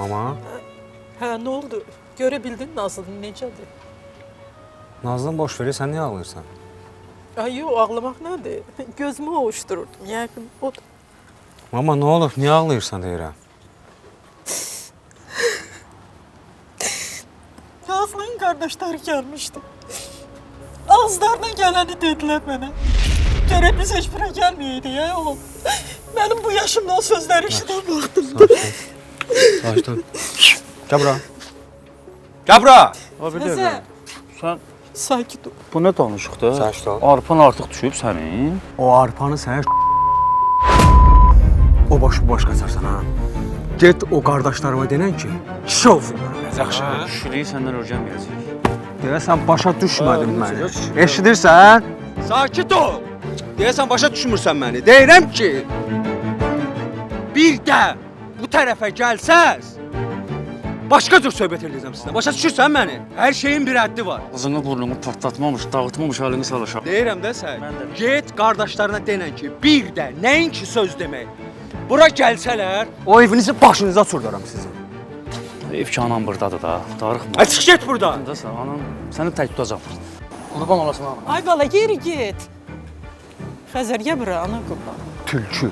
Mama, Hə, nə oldu? Görə bildin Nazlı necədir? Nazlını boş verir, sən niyə ağlayırsan? Ay, yox, ağlamaq nədir? Gözümü ovuşdururdum, yəqin odur. Mama, nə olub? Niyə ağlayırsan deyirəm? Nazlı'nın qardaşları gəlmişdi. Ağızlarına gələni dedilər mənə. Görə biz heç bura gəlməyəydik ya oğlum. Mənim bu yaşımda o sözləri işidən vaxtımdır. Saçdın. Gəl bura. Gəl bura! Abi bir Nəsə? dəqiqə. Sən Sakit ol. bu nə danışıqdır? Sakit ol. Arpan artıq düşüb sənin. O arpanı sənə o baş bu baş qaçarsan ha. Get o qardaşlarıma denən ki, kişi olsunlar. Yaxşı. Şüliyi səndən öyrənməyəcək. Deyəsən başa düşmədin məni. Eşidirsən? Sakit ol. Deyəsən başa düşmürsən məni. Deyirəm ki, bir də bu tərəfə gəlsəz, başqa cür söhbət edəcəm sizlə. Başa düşürsən məni? Hər şeyin bir həddi var. Ağzını burnunu patlatmamış, dağıtmamış halini salaşaq. Deyirəm də sən. Mən də. Get qardaşlarına denən ki, bir də nəinki söz demək. Bura gəlsələr, o evinizi başınıza çurdaram sizin. Ev ki anam buradadır da, darıxma. Ay çıx get buradan. Sən anan səni tək tutacaq. Qurban olasın anam. Ay bala, geri get. Xəzər, gəl bura, ana qurban. Tülkü.